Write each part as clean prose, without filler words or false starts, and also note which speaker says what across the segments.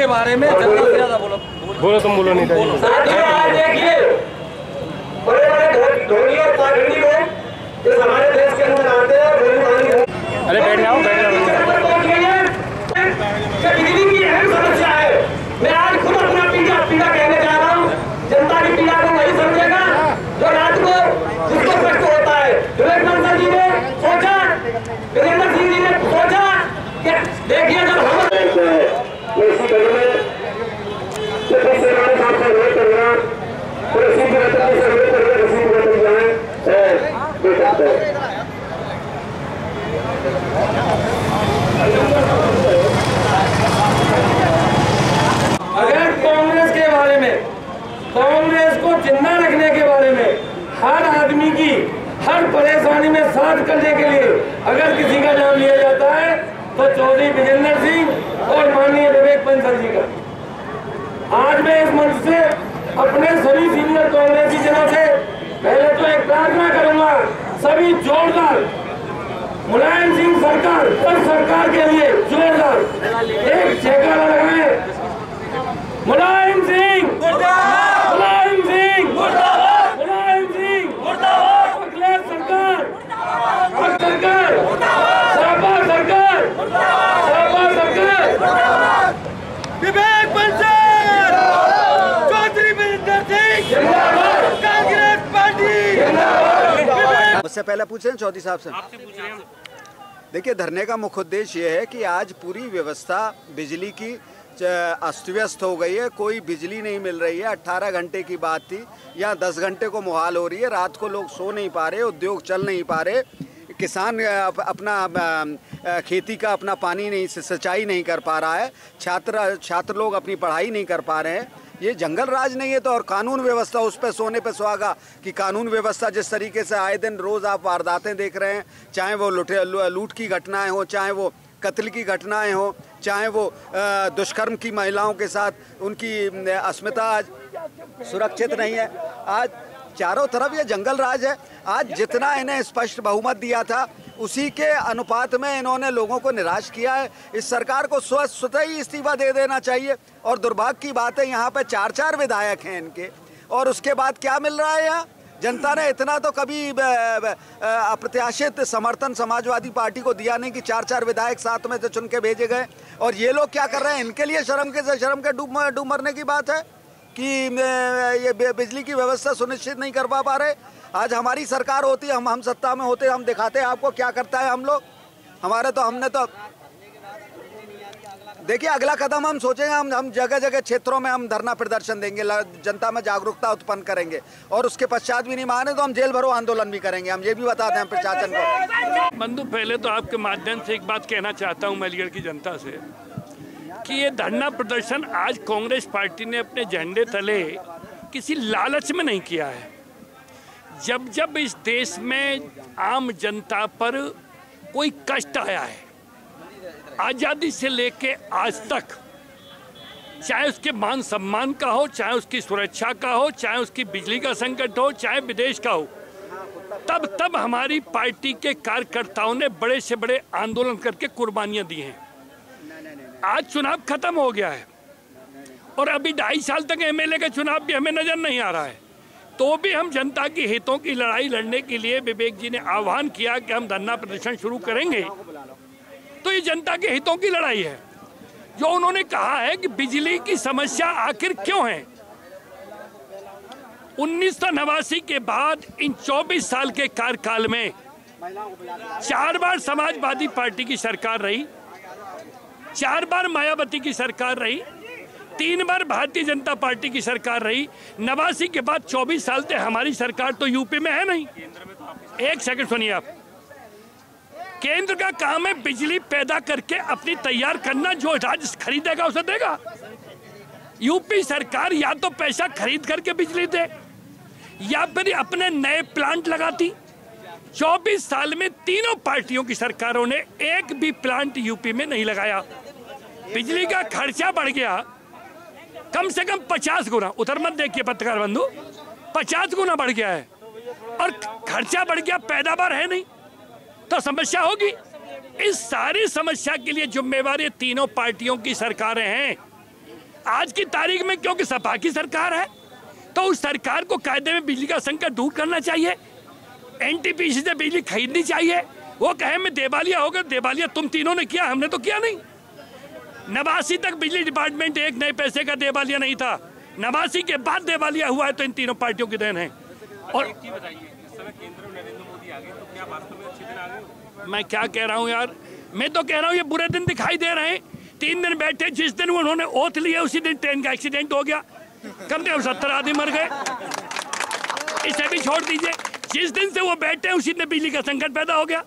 Speaker 1: के बारे में ज़्यादा से ज़्यादा बोलो।
Speaker 2: तुम बोलो नहीं
Speaker 1: बोलो।
Speaker 3: देखिए बड़े बड़े धोनी और पाखंडी लोग जो हमारे देश के अंदर आते हैं,
Speaker 2: अरे बैठ जाओ
Speaker 3: बिजली की अहम समस्या है। मैं आज खुद अपना पीड़ा कहने जा रहा हूँ। जनता की पीड़ा को वही समझेगा जो रात को जिसको कष्ट होता है। विवेक बंसल जी ने सोचा, वीरेंद्र सिंह जी ने सोचा कि देखिए जब हम अगर कांग्रेस के बारे में, कांग्रेस को जिंदा रखने के बारे में, हर आदमी की हर परेशानी में साथ करने के लिए अगर किसी का नाम लिया जाता है तो चौधरी विजेंद्र सिंह और माननीय विवेक बंसल जी का। आज मैं इस मंच से अपने सभी सीनियर कांग्रेसी जनों से पहले तो एक प्रार्थना करूंगा, सभी जोरदार मुलायम सिंह सरकार और सरकार के लिए जोरदार एक जयकारा लगाएं। मुलायम सिंह मुर्दाबाद, मुलायम सिंह मुर्दाबाद, मुलायम सिंह मुर्दाबाद, अखिलेश सरकार, सरकार, शाबाश सरकार, शाबाश सरकार, विवेक बंसल, चौधरी वीरेंद्र सिंह जिंदाबाद, कांग्रेस पार्टी जिंदाबाद।
Speaker 4: मुझसे पहले पूछ रहे हैं चौधरी साहब से। देखिए, धरने का मुख्य उद्देश्य ये है कि आज पूरी व्यवस्था बिजली की अस्त व्यस्त हो गई है। कोई बिजली नहीं मिल रही है। 18 घंटे की बात थी, यहाँ 10 घंटे को मुहाल हो रही है। रात को लोग सो नहीं पा रहे, उद्योग चल नहीं पा रहे, किसान अपना खेती का अपना पानी नहीं, सिंचाई नहीं कर पा रहा है, छात्र लोग अपनी पढ़ाई नहीं कर पा रहे हैं। ये जंगल राज नहीं है तो और कानून व्यवस्था उस पे सोने पे सुहागा कि कानून व्यवस्था जिस तरीके से आए दिन रोज़ आप वारदातें देख रहे हैं, चाहे वो लूट की घटनाएं हो, चाहे वो कत्ल की घटनाएं हो, चाहे वो दुष्कर्म की महिलाओं के साथ उनकी अस्मिता आज सुरक्षित नहीं है। आज चारों तरफ ये जंगल राज है। आज जितना इन्हें स्पष्ट बहुमत दिया था उसी के अनुपात में इन्होंने लोगों को निराश किया है। इस सरकार को स्वतः ही इस्तीफा दे देना चाहिए। और दुर्भाग्य की बात है, यहाँ पे 4 विधायक हैं इनके, और उसके बाद क्या मिल रहा है यहाँ? जनता ने इतना तो कभी अप्रत्याशित समर्थन समाजवादी पार्टी को दिया नहीं कि 4 विधायक साथ में से चुन के भेजे गए। और ये लोग क्या कर रहे हैं? इनके लिए शर्म के डूब मरने की बात है कि ये बिजली की व्यवस्था सुनिश्चित नहीं कर पा रहे। आज हमारी सरकार होती, हम सत्ता में होते, हम दिखाते हैं आपको क्या करता है हम लोग। हमने तो देखिए, अगला कदम हम सोचेंगे, हम जगह जगह क्षेत्रों में हम धरना प्रदर्शन देंगे, जनता में जागरूकता उत्पन्न करेंगे, और उसके पश्चात भी नहीं माने तो हम जेल भरो आंदोलन भी करेंगे। हम ये भी बताते हैं प्रशासन को।
Speaker 5: बंधु, पहले तो आपके माध्यम से एक बात कहना चाहता हूँ मैं अलीगढ़ की जनता से कि ये धरना प्रदर्शन आज कांग्रेस पार्टी ने अपने झंडे तले किसी लालच में नहीं किया है। जब इस देश में आम जनता पर कोई कष्ट आया है, आज़ादी से लेके आज तक, चाहे उसके मान सम्मान का हो, चाहे उसकी सुरक्षा का हो, चाहे उसकी बिजली का संकट हो, चाहे विदेश का हो, तब हमारी पार्टी के कार्यकर्ताओं ने बड़े से बड़े आंदोलन करके कुर्बानियां दी हैं। आज चुनाव खत्म हो गया है और अभी 2.5 साल तक एमएलए का चुनाव भी हमें नजर नहीं आ रहा है, तो भी हम जनता की हितों की लड़ाई लड़ने के लिए विवेक जी ने आह्वान किया कि हम धरना प्रदर्शन शुरू करेंगे। तो ये जनता के हितों की लड़ाई है। जो उन्होंने कहा है कि बिजली की समस्या आखिर क्यों है, 1989 के बाद इन 24 साल के कार्यकाल में 4 बार समाजवादी पार्टी की सरकार रही, 4 बार मायावती की सरकार रही, 3 बार भारतीय जनता पार्टी की सरकार रही। 89 के बाद 24 साल से हमारी सरकार तो यूपी में है नहीं। एक सेकंड सुनिए आप। केंद्र का काम है बिजली पैदा करके अपनी तैयार करना, जो राज्य खरीदेगा उसे देगा। यूपी सरकार या तो पैसा खरीद करके बिजली दे या फिर अपने नए प्लांट लगाती। 24 साल में तीनों पार्टियों की सरकारों ने एक भी प्लांट यूपी में नहीं लगाया। बिजली का खर्चा बढ़ गया कम से कम 50 गुना। उधर मत देखिए पत्रकार बंधु, 50 गुना बढ़ गया है और खर्चा बढ़ गया, पैदावार है नहीं, तो समस्या होगी। इस सारी समस्या के लिए जिम्मेवार ये तीनों पार्टियों की सरकारें हैं। आज की तारीख में क्योंकि सपा की सरकार है तो उस सरकार को कायदे में बिजली का संकट दूर करना चाहिए, एनटीपीसी से बिजली खरीदनी चाहिए। वो कहे मैं देवालिया हो गया, देवालिया तुम तीनों ने किया, हमने तो किया नहीं। 89 तक बिजली डिपार्टमेंट एक नए पैसे का देवालिया नहीं था, 89 के बाद देवालिया हुआ है, तो इन तीनों पार्टियों की देन है। और मैं क्या कह रहा हूँ यार, मैं तो कह रहा हूँ ये बुरे दिन दिखाई दे रहे हैं। 3 दिन बैठे, जिस दिन उन्होंने ओथ लिया उसी दिन ट्रेन का एक्सीडेंट हो गया, कम से कम 70 आदमी मर गए। इसे भी छोड़ दीजिए, जिस दिन से वो बैठे उसी दिन बिजली का संकट पैदा हो गया।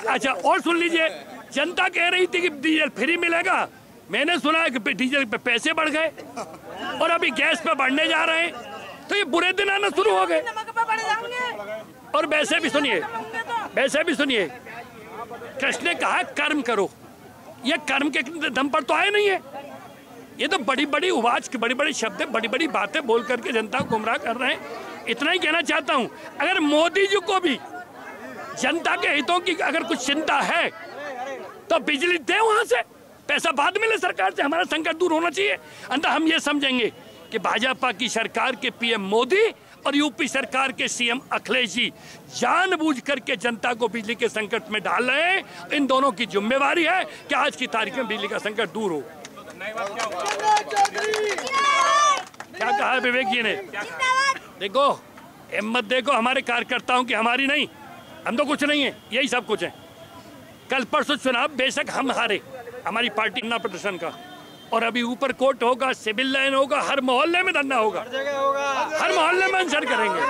Speaker 5: अच्छा और सुन लीजिए, जनता कह रही थी कि डीजल फ्री मिलेगा, मैंने सुना है कि डीजल पे पैसे बढ़ गए और अभी गैस पे बढ़ने जा रहे हैं, तो ये बुरे दिन आना शुरू हो गए। और वैसे भी सुनिए, कृष्ण ने कहा कर्म करो, ये कर्म के दम पर तो आए नहीं है, ये तो बड़ी बड़ी उवाज की बड़ी बड़ी शब्द, बड़ी बड़ी बातें बोल करके जनता को गुमराह कर रहे हैं। इतना ही कहना चाहता हूं, अगर मोदी जी को भी जनता के हितों की अगर कुछ चिंता है तो बिजली दे, वहां से पैसा बाद मिले सरकार से, हमारा संकट दूर होना चाहिए। अंत हम ये समझेंगे कि भाजपा की सरकार के पीएम मोदी और यूपी सरकार के सीएम अखिलेश जी जानबूझ करके जनता को बिजली के संकट में डाल रहे हैं। इन दोनों की जिम्मेवारी है कि आज की तारीख में बिजली का संकट दूर हो। क्या कहा विवेक जी ने? देखो हिम्मत देखो हमारे कार्यकर्ताओं की, हमारी नहीं, हम तो कुछ नहीं है, यही सब कुछ है। कल परसों चुनाव बेशक हम हारे, हमारी पार्टी धरना प्रदर्शन का, और अभी ऊपर कोर्ट होगा, सिविल लाइन होगा, हर मोहल्ले में धरना होगा, हर मोहल्ले में आंसर करेंगे।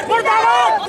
Speaker 6: मुर्दाबाद!